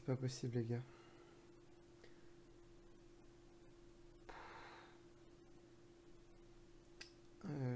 c'est pas possible, les gars.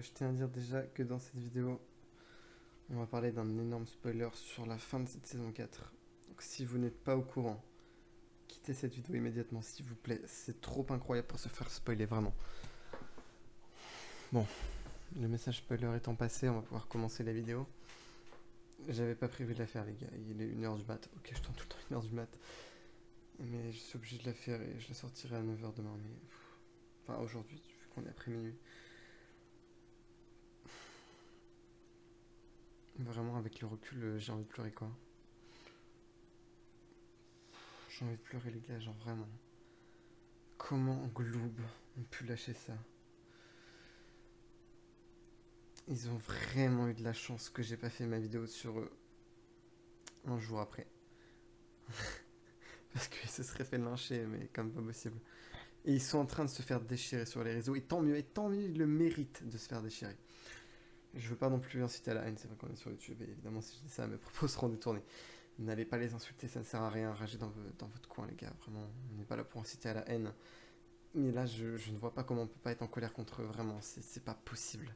Je tiens à dire déjà que dans cette vidéo, on va parler d'un énorme spoiler sur la fin de cette saison 4. Donc si vous n'êtes pas au courant, quittez cette vidéo immédiatement, s'il vous plaît. C'est trop incroyable pour se faire spoiler, vraiment. Bon, le message spoiler étant passé, on va pouvoir commencer la vidéo. J'avais pas prévu de la faire, les gars. Il est 1h du mat. Ok, je tourne tout le temps 1h du mat. Mais je suis obligé de la faire et je la sortirai à 9h demain. Mais... Enfin, aujourd'hui, vu qu'on est après minuit. Vraiment, avec le recul, j'ai envie de pleurer, quoi. J'ai envie de pleurer, les gars, genre vraiment. Comment Gloob ont pu lâcher ça? Ils ont vraiment eu de la chance que j'ai pas fait ma vidéo sur eux un jour après. Parce qu'ils se seraient fait lyncher, mais comme pas possible. Et ils sont en train de se faire déchirer sur les réseaux. Et tant mieux, ils le méritent de se faire déchirer. Je veux pas non plus inciter à la haine, c'est vrai qu'on est sur YouTube, et évidemment si je dis ça, mes propos seront détournés. N'allez pas les insulter, ça ne sert à rien, ragez dans votre coin, les gars, vraiment, on n'est pas là pour inciter à la haine. Mais là, je ne vois pas comment on peut pas être en colère contre eux, vraiment, c'est pas possible.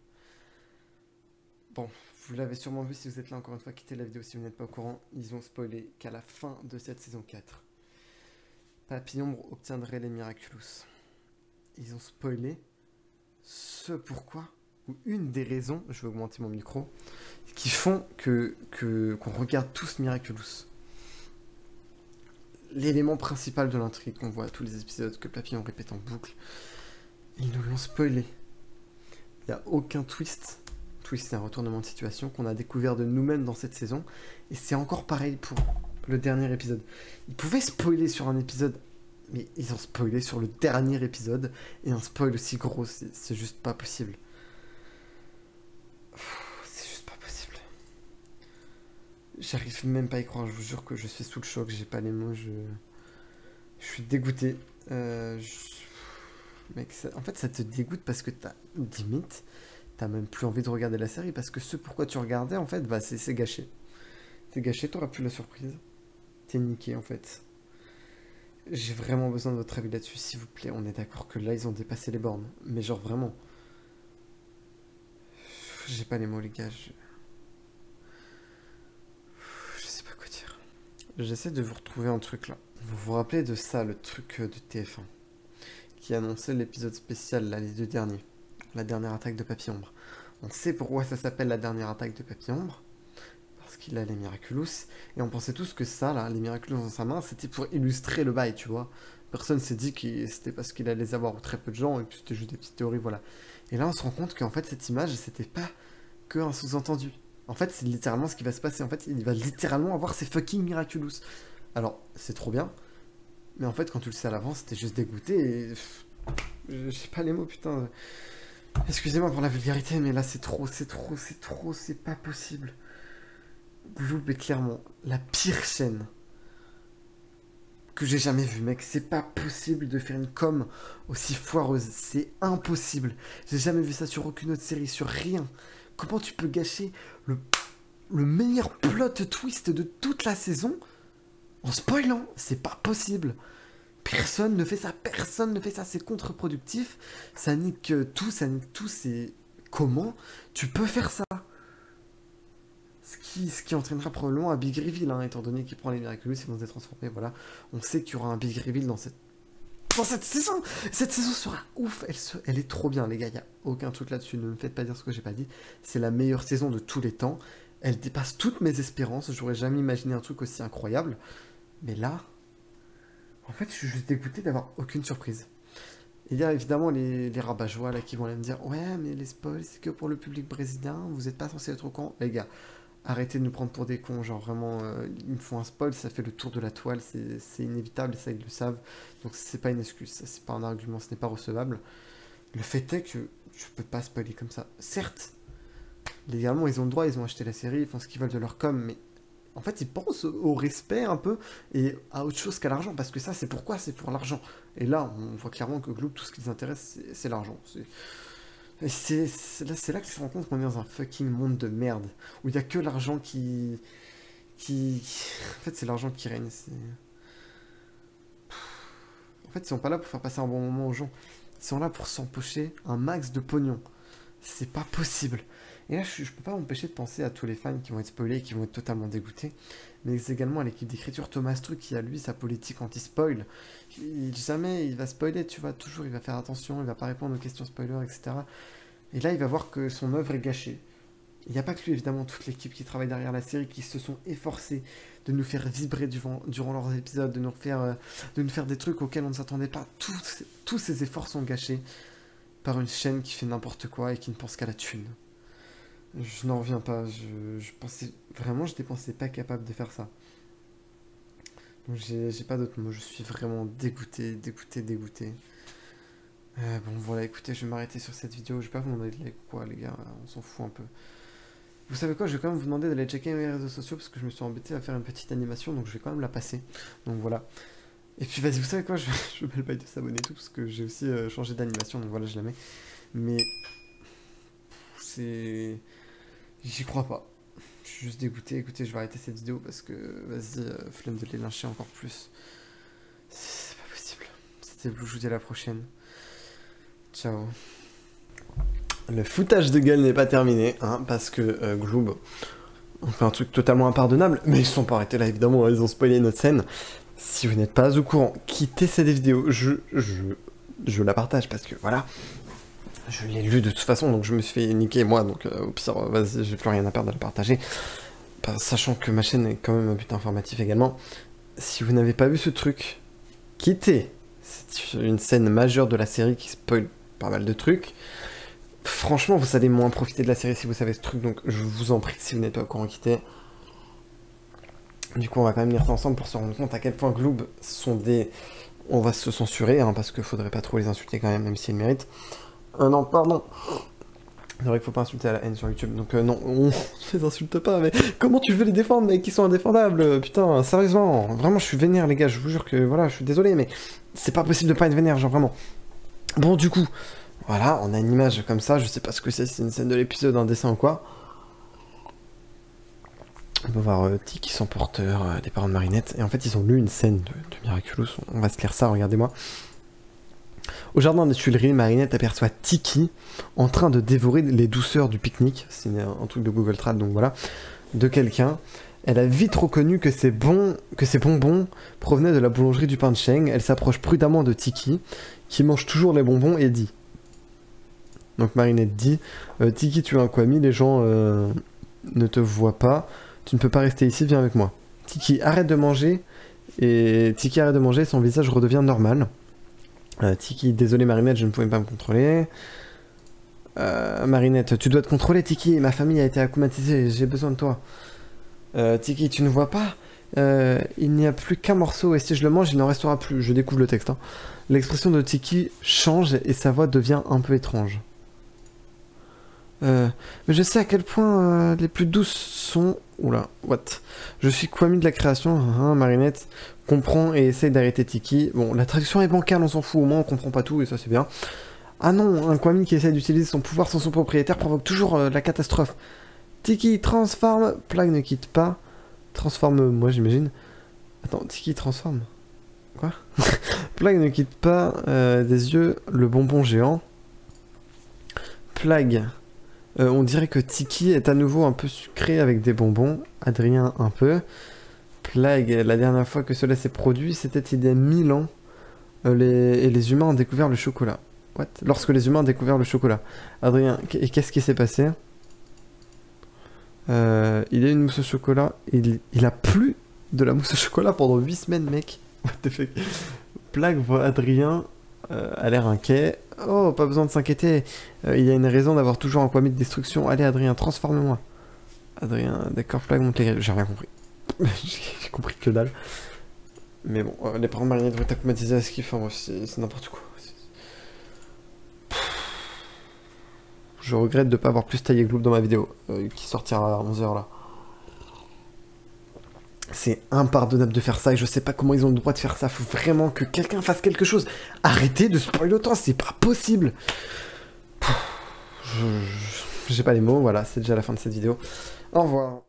Bon, vous l'avez sûrement vu si vous êtes là, encore une fois, quittez la vidéo si vous n'êtes pas au courant, ils ont spoilé qu'à la fin de cette saison 4, Papillombre obtiendrait les Miraculous. Ils ont spoilé ce pourquoi, ou une des raisons, je vais augmenter mon micro, qui font qu'on regarde tous Miraculous. L'élément principal de l'intrigue qu'on voit à tous les épisodes, que Papillon répète en boucle, ils nous l'ont spoilé. Il n'y a aucun twist. Twist, c'est un retournement de situation qu'on a découvert de nous-mêmes dans cette saison. Et c'est encore pareil pour le dernier épisode. Ils pouvaient spoiler sur un épisode, mais ils ont spoilé sur le dernier épisode. Et un spoil aussi gros, c'est juste pas possible. C'est juste pas possible. J'arrive même pas à y croire, je vous jure que je suis sous le choc, j'ai pas les mots, je suis dégoûté. Mec, en fait, ça te dégoûte parce que limite, t'as même plus envie de regarder la série parce que ce pourquoi tu regardais, en fait, bah c'est gâché. C'est gâché, t'auras plus la surprise. T'es niqué, en fait. J'ai vraiment besoin de votre avis là-dessus, s'il vous plaît. On est d'accord que là, ils ont dépassé les bornes. Mais genre, vraiment. J'ai pas les mots, les gars. Je sais pas quoi dire. J'essaie de vous retrouver un truc, là. Vous vous rappelez de ça, le truc de TF1 qui annonçait l'épisode spécial, là, les 2 derniers. La dernière attaque de Papillombre. On sait pourquoi ça s'appelle la dernière attaque de Papillombre. Parce qu'il a les Miraculous. Et on pensait tous que ça, là, les Miraculous dans sa main, c'était pour illustrer le bail, tu vois. Personne s'est dit que c'était parce qu'il allait les avoir ou très peu de gens, et puis c'était juste des petites théories, voilà. Et là, on se rend compte qu'en fait, cette image, c'était pas que un sous-entendu. En fait, c'est littéralement ce qui va se passer. En fait, il va littéralement avoir ses fucking Miraculous. Alors, c'est trop bien. Mais en fait, quand tu le sais à l'avance, t'es juste dégoûté et... J'ai pas les mots, putain. Excusez-moi pour la vulgarité, mais là, c'est trop, c'est pas possible. Gloob est clairement la pire chaîne que j'ai jamais vue, mec. C'est pas possible de faire une com aussi foireuse. C'est impossible. J'ai jamais vu ça sur aucune autre série, sur rien. Comment tu peux gâcher le meilleur plot twist de toute la saison en spoilant? C'est pas possible. Personne ne fait ça, c'est contre-productif, ça nique tout, c'est... Comment tu peux faire ça? Ce qui entraînera probablement un Big Reveal, hein, étant donné qu'il prend les Miraculous, ils vont se transformer, voilà. On sait qu'il y aura un Big Reveal dans cette saison. Cette saison sera ouf, elle est trop bien, les gars, il n'y a aucun truc là-dessus, ne me faites pas dire ce que j'ai pas dit. C'est la meilleure saison de tous les temps, elle dépasse toutes mes espérances, j'aurais jamais imaginé un truc aussi incroyable, mais là... En fait, je suis juste dégoûté d'avoir aucune surprise. Il y a évidemment les rabat-joie là qui vont aller me dire ouais, mais les spoils, c'est que pour le public brésilien, vous êtes pas censé être au courant. Les gars, arrêtez de nous prendre pour des cons. Genre vraiment, ils me font un spoil, ça fait le tour de la toile, c'est inévitable et ça, ils le savent. Donc c'est pas une excuse, ça c'est pas un argument, ce n'est pas recevable. Le fait est que je peux pas spoiler comme ça. Certes, légalement, ils ont le droit, ils ont acheté la série, ils font ce qu'ils veulent de leur com, mais en fait, ils pensent au respect un peu et à autre chose qu'à l'argent, parce que ça, c'est pourquoi? C'est pour l'argent. Et là, on voit clairement que Gloob, tout ce qui les intéresse, c'est l'argent. C'est là que tu te rends compte qu'on est dans un fucking monde de merde, où il n'y a que l'argent qui... En fait, c'est l'argent qui règne. En fait, ils sont pas là pour faire passer un bon moment aux gens. Ils sont là pour s'empocher un max de pognon. C'est pas possible. Et là, je peux pas m'empêcher de penser à tous les fans qui vont être spoilés et qui vont être totalement dégoûtés. Mais c'est également à l'équipe d'écriture Thomas Truc qui a lui sa politique anti-spoil. Jamais il va spoiler, tu vois, toujours il va faire attention, il va pas répondre aux questions spoilers, etc. Et là, il va voir que son œuvre est gâchée. Il n'y a pas que lui, évidemment, toute l'équipe qui travaille derrière la série qui se sont efforcés de nous faire vibrer durant leurs épisodes, de nous faire des trucs auxquels on ne s'attendait pas. Tous ces efforts sont gâchés par une chaîne qui fait n'importe quoi et qui ne pense qu'à la thune. Je n'en reviens pas, je pensais vraiment, je n'étais pas capable de faire ça. Donc j'ai pas d'autres mots, je suis vraiment dégoûté. Bon voilà, écoutez, je vais m'arrêter sur cette vidéo, je vais pas vous demander de like ou quoi les gars, on s'en fout un peu. Vous savez quoi, je vais quand même vous demander d'aller checker mes réseaux sociaux parce que je me suis embêté à faire une petite animation, donc je vais quand même la passer. Donc voilà. Et puis vas-y, vous savez quoi, je mets le bail de s'abonner et tout parce que j'ai aussi changé d'animation, donc voilà, je la mets. Mais c'est... J'y crois pas. Je suis juste dégoûté. Écoutez, je vais arrêter cette vidéo parce que, vas-y, flemme de les lyncher encore plus. C'est pas possible. C'était Blue, je vous dis à la prochaine. Ciao. Le foutage de gueule n'est pas terminé, hein, parce que Gloob ont fait un truc totalement impardonnable, mais ils se sont pas arrêtés là, évidemment, ils ont spoilé notre scène. Si vous n'êtes pas au courant, quittez cette vidéo, je la partage parce que, voilà, je l'ai lu de toute façon, donc je me suis fait niquer moi, donc au pire, vas-y, j'ai plus rien à perdre à la partager. Sachant que ma chaîne est quand même un but informatif également. Si vous n'avez pas vu ce truc, quittez. C'est une scène majeure de la série qui spoil pas mal de trucs. Franchement, vous allez moins profiter de la série si vous savez ce truc, donc je vous en prie, si vous n'êtes pas au courant, quittez. Du coup, on va quand même lire ça ensemble pour se rendre compte à quel point Gloob sont des... On va se censurer, hein, parce qu'il faudrait pas trop les insulter quand même s'ils le méritent. Non, pardon. C'est vrai qu'il faut pas insulter à la haine sur YouTube, donc non, on les insulte pas, mais comment tu veux les défendre, mec, ils sont indéfendables, putain, sérieusement, vraiment, je suis vénère, les gars, je vous jure que, voilà, je suis désolé, mais c'est pas possible de pas être vénère, genre, vraiment. Bon, du coup, voilà, on a une image comme ça, je sais pas ce que c'est, si c'est une scène de l'épisode, un dessin ou quoi. On peut voir Tiki son porteur, des parents de Marinette, et en fait, ils ont lu une scène de Miraculous, on va se lire ça, regardez-moi. Au jardin des Tuileries, Marinette aperçoit Tiki en train de dévorer les douceurs du pique-nique, c'est un truc de Google Trad, donc voilà, de quelqu'un. Elle a vite reconnu que ces bonbons provenaient de la boulangerie du pain de Sheng. Elle s'approche prudemment de Tiki, qui mange toujours les bonbons, et dit... Donc Marinette dit, Tiki, tu es un kwami, les gens ne te voient pas, tu ne peux pas rester ici, viens avec moi. Tiki arrête de manger, et son visage redevient normal. Tiki, désolé Marinette, je ne pouvais pas me contrôler. Marinette, tu dois te contrôler Tiki, ma famille a été akumatisée, j'ai besoin de toi. Tiki, tu ne vois pas il n'y a plus qu'un morceau et si je le mange, il n'en restera plus. Je découvre le texte. Hein. L'expression de Tiki change et sa voix devient un peu étrange. Mais je sais à quel point les plus douces sont... Oula, what? Je suis Kwami de la création, hein, Marinette comprend et essaye d'arrêter Tiki. Bon, la traduction est bancale, on s'en fout, au moins on comprend pas tout et ça c'est bien. Ah non, un Kwami qui essaye d'utiliser son pouvoir sans son propriétaire provoque toujours la catastrophe. Tiki transforme, Plague ne quitte pas. Transforme moi j'imagine. Attends, Tiki transforme. Quoi? Plague ne quitte pas des yeux le bonbon géant. Plague. On dirait que Tiki est à nouveau un peu sucré avec des bonbons. Adrien un peu. Plague, la dernière fois que cela s'est produit, c'était il y a 1000 ans. Et les humains ont découvert le chocolat. What? Lorsque les humains ont découvert le chocolat. Adrien, et qu'est-ce qui s'est passé? Il y a une mousse au chocolat. Il a plus de la mousse au chocolat pendant 8 semaines, mec. What the fuck? Plague voit Adrien a l'air inquiet. Oh, pas besoin de s'inquiéter. Il y a une raison d'avoir toujours un Kwami de destruction. Allez, Adrien, transforme-moi. Adrien, d'accord, Plague monte les... J'ai rien compris. J'ai compris que dalle. Mais bon, les parents de Marinette vont être akumatisés à ce qu'ils font. C'est n'importe quoi. Je regrette de ne pas avoir plus taillé Gloob dans ma vidéo, qui sortira à 11h là. C'est impardonnable de faire ça et je sais pas comment ils ont le droit de faire ça. Faut vraiment que quelqu'un fasse quelque chose. Arrêtez de spoiler autant, c'est pas possible. J'ai pas les mots, voilà, c'est déjà la fin de cette vidéo. Au revoir.